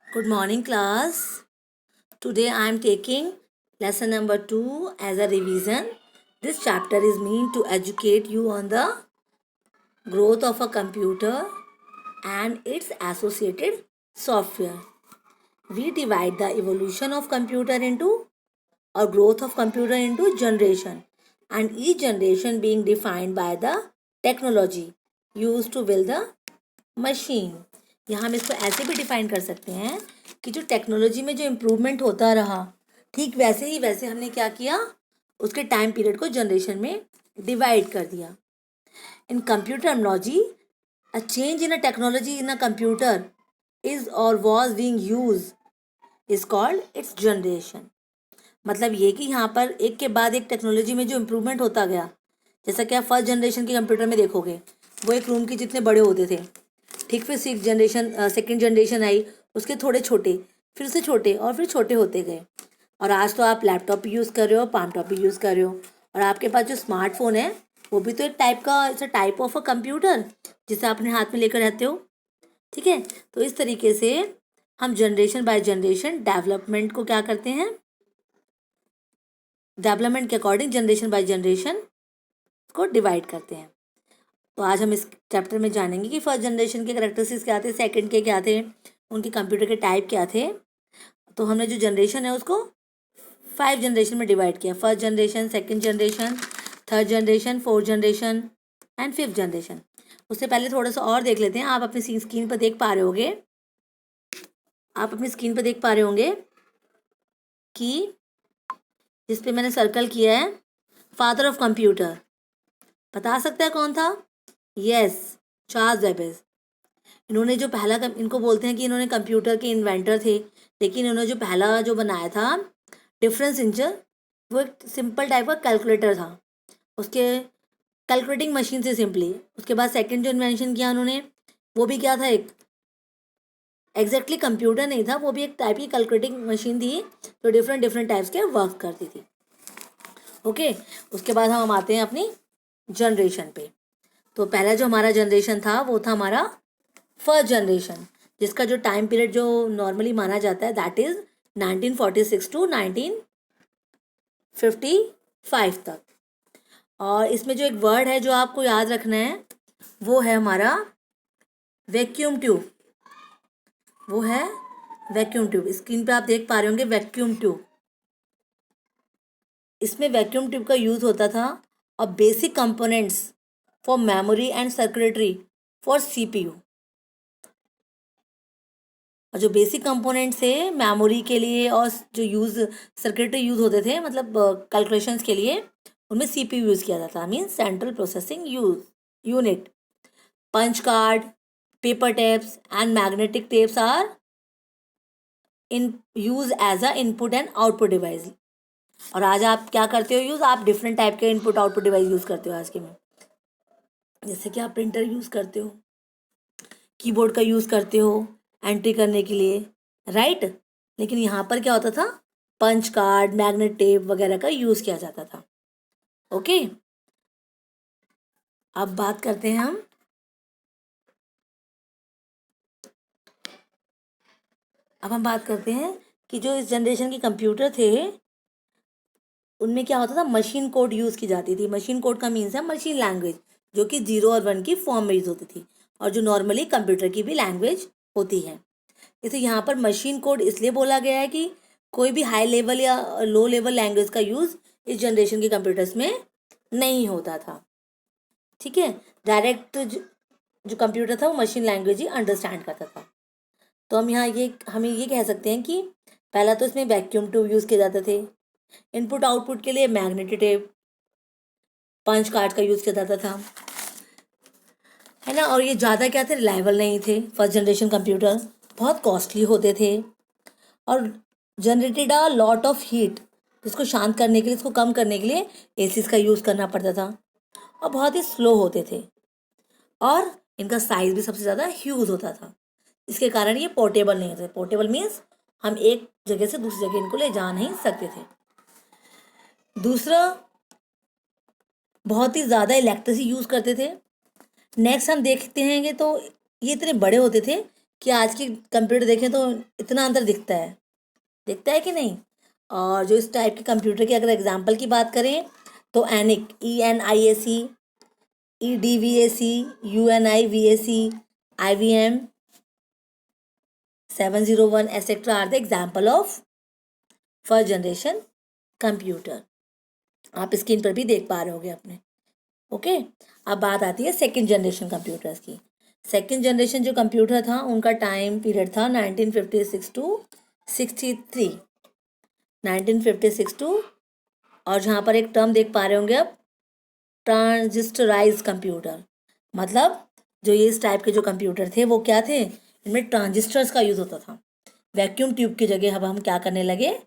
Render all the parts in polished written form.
Good morning, class. Today I am taking lesson number 2 as a revision. This chapter is meant to educate you on the growth of a computer and its associated software. We divide the evolution of computer into or growth of computer into generation, and each generation being defined by the technology used to build the machine. यहाँ हम इसको ऐसे भी define कर सकते हैं कि जो टेक्नोलॉजी में जो इम्प्रूवमेंट होता रहा, ठीक वैसे हमने क्या किया, उसके टाइम पीरियड को जनरेशन में डिवाइड कर दिया। In computer terminology, a change in a technology in a computer is or was being use is called its generation. मतलब ये कि यहाँ पर एक के बाद एक टेक्नोलॉजी में जो इम्प्रूवमेंट होता गया, जैसा कि आप फर्स्ट जनरेशन के कंप्यूटर में देखोगे, वो एक रूम के जितने बड़े होते थे। ठीक, फिर सेकेंड जनरेशन आई, उसके थोड़े छोटे, फिर से छोटे और फिर छोटे होते गए। और आज तो आप लैपटॉप भी यूज़ कर रहे हो, पाम टॉप भी यूज़ कर रहे हो, और आपके पास जो स्मार्टफोन है वो भी तो एक टाइप ऑफ अ कंप्यूटर जिसे आप अपने हाथ में लेकर रहते हो। ठीक है, तो इस तरीके से हम जनरेशन बाय जनरेशन डेवलपमेंट को क्या करते हैं, डेवलपमेंट के अकॉर्डिंग जनरेशन बाय जनरेशन को डिवाइड करते हैं। तो आज हम इस चैप्टर में जानेंगे कि फर्स्ट जनरेशन के करेक्टरिस्टिक्स क्या थे, सेकंड के क्या थे, उनके कंप्यूटर के टाइप क्या थे। तो हमने जो जनरेशन है उसको 5 जनरेशन में डिवाइड किया, first generation, second generation, third generation, fourth generation and fifth generation. उससे पहले थोड़ा सा और देख लेते हैं। आप अपनी स्क्रीन पर देख पा रहे होंगे, कि जिस पे मैंने सर्कल किया है, फादर ऑफ कंप्यूटर, बता सकते हैं कौन था? Yes, Charles Babbage. इन्होंने जो पहला इनको बोलते हैं कि इन्होंने कंप्यूटर के इन्वेंटर थे, लेकिन इन्होंने जो पहला जो बनाया था डिफरेंस इंजर, वो एक सिंपल टाइप का कैलकुलेटर था, उसके कैलकुलेटिंग मशीन से सिंपली। उसके बाद सेकंड जो इन्वेंशन किया उन्होंने, वो भी क्या था, एक एग्जैक्टली कंप्यूटर नहीं था, वो भी एक टाइप की कैलकुलेटिंग मशीन थी जो डिफरेंट डिफरेंट टाइप्स के वर्क करती थी। ओके, उसके बाद हम आते हैं अपनी जनरेशन पे। तो पहला जो हमारा जनरेशन था वो था हमारा फर्स्ट जनरेशन, जिसका जो टाइम पीरियड जो नॉर्मली माना जाता है दैट इज 1946 टू 1955 तक। और इसमें जो एक वर्ड है जो आपको याद रखना है वो है हमारा वैक्यूम ट्यूब। वो है वैक्यूम ट्यूब, स्क्रीन पे आप देख पा रहे होंगे वैक्यूम ट्यूब। इसमें वैक्यूम ट्यूब का यूज होता था और basic components for memory and circulatory for CPU. और जो बेसिक कंपोनेंट्स थे मेमोरी के लिए और जो सर्किटरी यूज़ होते थे, मतलब कैलकुलेशंस के लिए, उनमें सीपीयू यूज़ किया जाता है, mean central processing unit. Punch card, paper tapes and magnetic tapes are in use as a input and output device. और आज आप क्या करते हो यूज़, आप डिफरेंट टाइप के इनपुट आउटपुट डिवाइस यूज़ करते हो आज के में। जैसे कि आप प्रिंटर यूज़ करते हो, कीबोर्ड का यूज़ करते हो एंट्री करने के लिए, राइट। लेकिन यहाँ पर क्या होता था, पंच कार्ड, मैग्नेट टेप वगैरह का यूज़ किया जाता था। ओके, अब बात करते हैं हम बात करते हैं कि जो इस जनरेशन के कंप्यूटर थे उनमें क्या होता था, मशीन कोड यूज़ की जाती थी। मशीन कोड का मीन्स है मशीन लैंग्वेज, जो कि 0 और 1 की फॉर्म में यूज होती थी, और जो नॉर्मली कंप्यूटर की भी लैंग्वेज होती है। इसे यहाँ पर मशीन कोड इसलिए बोला गया है कि कोई भी हाई लेवल या लो लेवल लैंग्वेज का यूज़ इस जनरेशन के कंप्यूटर्स में नहीं होता था। ठीक है, डायरेक्ट जो कंप्यूटर था वो मशीन लैंग्वेज ही अंडरस्टैंड करता था। तो हमें ये कह सकते हैं कि पहला तो इसमें वैक्यूम ट्यूब यूज़ किए जाते थे, इनपुट आउटपुट के लिए मैग्नेटिक टेप, पंच कार्ड का यूज़ किया जाता था, है ना। और ये ज़्यादा क्या थे, रिलायबल नहीं थे। फर्स्ट जनरेशन कंप्यूटर बहुत कॉस्टली होते थे और generated a lot of heat, जिसको शांत करने के लिए, इसको कम करने के लिए एसीज का यूज़ करना पड़ता था, और बहुत ही स्लो होते थे, और इनका साइज भी सबसे ज़्यादा ह्यूज होता था। इसके कारण ये पोर्टेबल नहीं थे। पोर्टेबल मीन्स हम एक जगह से दूसरी जगह इनको ले जा नहीं सकते थे। दूसरा, बहुत ही ज़्यादा इलेक्ट्रिसिटी यूज़ करते थे। नेक्स्ट हम देखते हैं तो ये इतने बड़े होते थे कि आज की कंप्यूटर देखें तो इतना अंतर दिखता है कि नहीं। और जो इस टाइप के कंप्यूटर की अगर एग्जांपल की बात करें तो एनिक, ENIAC, EDVAC, UNIVAC, IBM 701 etc. are the example of first generation computer. आप स्क्रीन पर भी देख पा रहे होगे अपने। ओके, अब बात आती है सेकंड जनरेशन कंप्यूटर्स की। सेकंड जनरेशन जो कंप्यूटर था उनका टाइम पीरियड था 1956 टू 63, 1956 टू, और जहाँ पर एक टर्म देख पा रहे होंगे अब, ट्रांजिस्टराइज कंप्यूटर। मतलब जो ये इस टाइप के जो कंप्यूटर थे वो क्या थे, इनमें ट्रांजिस्टर्स का यूज़ होता था। वैक्यूम ट्यूब की जगह अब हम क्या करने लगे,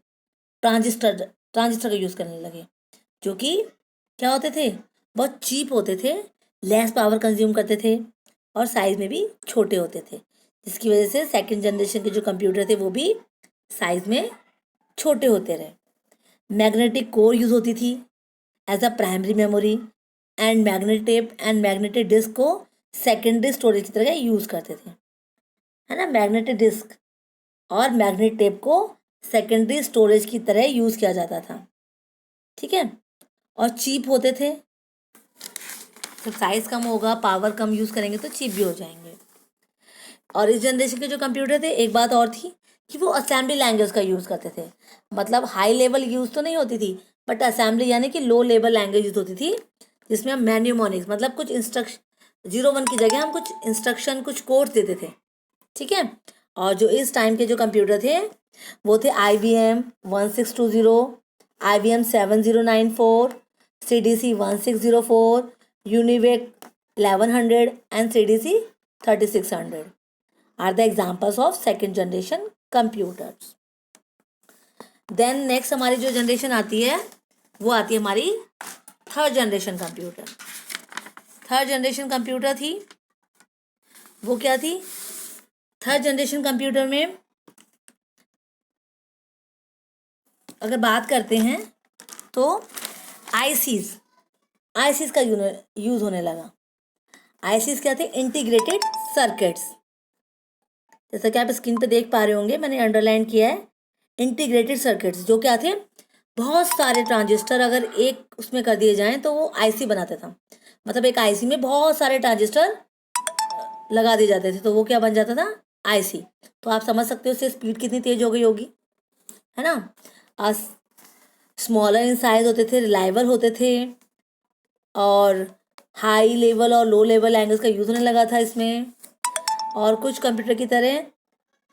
ट्रांजिस्टर का यूज़ करने लगे, जो कि क्या होते थे, बहुत चीप होते थे, लेस पावर कंज्यूम करते थे और साइज़ में भी छोटे होते थे, जिसकी वजह से सेकंड जनरेशन के जो कंप्यूटर थे वो भी साइज़ में छोटे होते रहे। मैग्नेटिक कोर यूज़ होती थी as a primary memory, and magnetic disk को सेकेंडरी स्टोरेज की तरह यूज़ करते थे, है ना। मैग्नेटिक डिस्क और मैग्नेट टेप को सेकेंडरी स्टोरेज की तरह यूज़ किया जाता था, ठीक है, और चीप होते थे। जब साइज़ कम होगा, पावर कम यूज़ करेंगे तो चीप भी हो जाएंगे। और इस जनरेशन के जो कंप्यूटर थे, एक बात और थी कि वो असेंबली लैंग्वेज का यूज़ करते थे। मतलब हाई लेवल यूज़ तो नहीं होती थी, बट असेंबली यानी कि लो लेवल लैंग्वेज यूज़ होती थी, जिसमें हम मैन्यूमोनिक्स, मतलब कुछ इंस्ट्रक्शन 01 की जगह हम कुछ इंस्ट्रक्शन, कुछ कोड्स देते थे, ठीक है। और जो इस टाइम के जो कंप्यूटर थे वो थे IBM 1620, IBM 7094, CDC 1604, UNIVAC 1100 and CDC 3600 are the examples of second generation computers. Then next हमारी जो जनरेशन आती है वो आती है हमारी third generation computer. Third generation computer थी वो क्या थी, थर्ड जनरेशन कंप्यूटर में अगर बात करते हैं तो आईसीज का यूज़ होने लगा। आईसीज क्या थे, इंटीग्रेटेड सर्किट्स। जैसा कि आप स्क्रीन पे देख पा रहे होंगे, मैंने अंडरलाइन किया है इंटीग्रेटेड सर्किट्स, जो क्या थे, बहुत सारे ट्रांजिस्टर अगर एक उसमें कर दिए जाएं तो वो आईसी बनाता था। मतलब एक आईसी में बहुत सारे ट्रांजिस्टर लगा दिए जाते थे तो वो क्या बन जाता था, आईसी। तो आप समझ सकते हो उससे स्पीड कितनी तेज हो गई होगी, है ना। स्मॉलर इन साइज होते थे, रिलायबल होते थे, और हाई लेवल और लो लेवल लैंग्वेज का यूज़ होने लगा था इसमें। और कुछ कंप्यूटर की तरह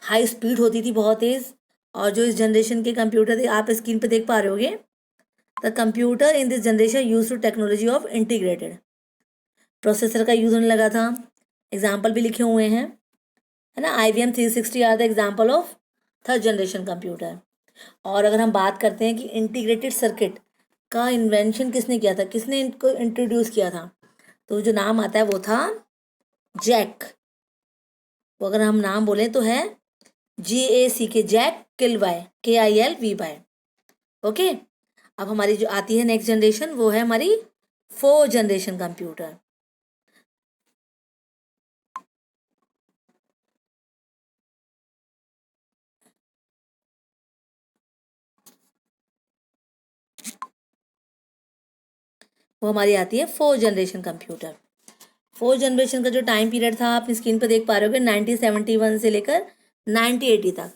हाई स्पीड होती थी, बहुत तेज़। और जो इस जनरेशन के कंप्यूटर थे, आप स्क्रीन पे देख पा रहे होगे, the computer in this generation use to technology of integrated processor का यूज़ होने लगा था। एग्जाम्पल भी लिखे हुए हैं, है ना। IBM 360 are the example of third generation computer. और अगर हम बात करते हैं कि इंटीग्रेटेड सर्किट का इन्वेंशन किसने किया था, किसने इनको इंट्रोड्यूस किया था, तो जो नाम आता है वो था जैक। वो अगर हम नाम बोलें तो है JACK, जैक किलबाय, KILVY। ओके, अब हमारी जो आती है नेक्स्ट जनरेशन वो है हमारी फोर्थ जनरेशन कंप्यूटर। वो हमारी आती है fourth generation computer. Fourth generation का जो टाइम पीरियड था आप स्क्रीन पर देख पा रहे होगे, 1971 से लेकर 1980 तक।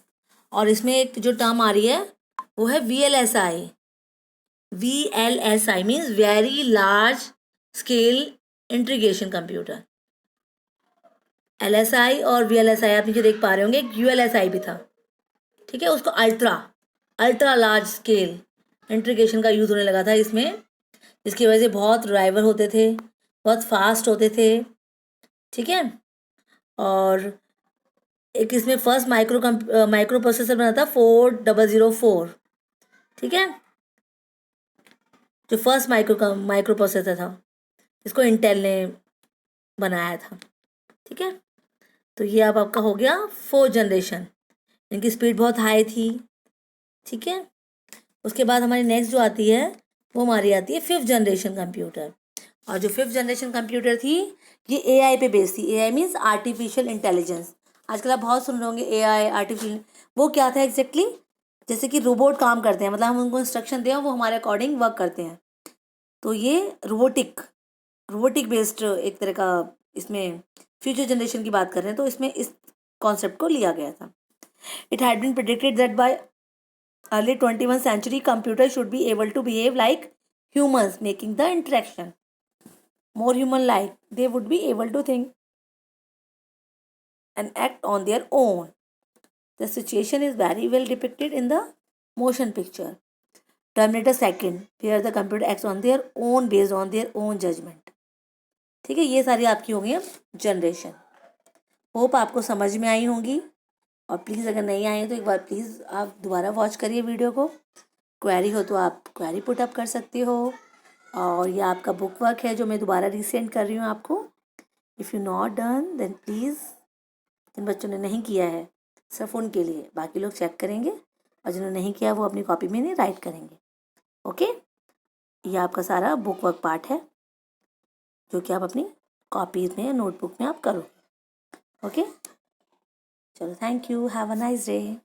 और इसमें एक जो टर्म आ रही है वो है VLSI। VLSI means very large scale integration computer. LSI और VLSI आप नीचे देख पा रहे होंगे, एक ULSI भी था, ठीक है। उसको अल्ट्रा लार्ज स्केल इंटीग्रेशन का यूज़ होने लगा था इसमें, जिसकी वजह से बहुत ड्राइवर होते थे, बहुत फास्ट होते थे, ठीक है। और एक इसमें फर्स्ट माइक्रो प्रोसेसर बना था 4004, ठीक है, जो फर्स्ट माइक्रो प्रोसेसर था, इसको इंटेल ने बनाया था, ठीक है। तो ये अब आपका हो गया फोर्थ जनरेशन, इनकी स्पीड बहुत हाई थी, ठीक है। उसके बाद हमारी नेक्स्ट जो आती है वो हमारी आती है फिफ्थ जनरेशन कंप्यूटर। और जो फिफ्थ जनरेशन कंप्यूटर थी ये AI पे बेस्ड थी। AI means artificial intelligence. आजकल आप बहुत सुन रहे होंगे AI आर्टिफिशियल, वो क्या था एग्जैक्टली? जैसे कि रोबोट काम करते हैं, मतलब हम उनको इंस्ट्रक्शन दें वो हमारे अकॉर्डिंग वर्क करते हैं। तो ये रोबोटिक बेस्ड एक तरह का, इसमें फ्यूचर जनरेशन की बात कर रहे हैं, तो इसमें इस कॉन्सेप्ट को लिया गया था। It had been predicted that by early 21st century computer should be able to behave like humans, making the interaction more human like. They would be able to think and act on their own. The situation is very well depicted in the motion picture Terminator 2nd, where the computer acts on their own based on their own judgment. ठीक है, ये सारी आपकी हो गई अब generation. Hope आपको समझ में आई होंगी, और प्लीज़ अगर नहीं आए तो एक बार प्लीज़ आप दोबारा वॉच करिए वीडियो को। क्वेरी हो तो आप क्वेरी पुट अप कर सकते हो, और ये आपका बुक वर्क है जो मैं दोबारा रीसेंड कर रही हूँ आपको। If you not done then please, जिन बच्चों ने नहीं किया है सिर्फ उनके लिए, बाकी लोग चेक करेंगे, और जिन्होंने नहीं किया वो अपनी कॉपी में नहीं राइट करेंगे। ओके, ये आपका सारा बुक वर्क पार्ट है जो कि आप अपनी कॉपीज में, नोटबुक में आप करो। ओके, चलो, thank you, have a nice day.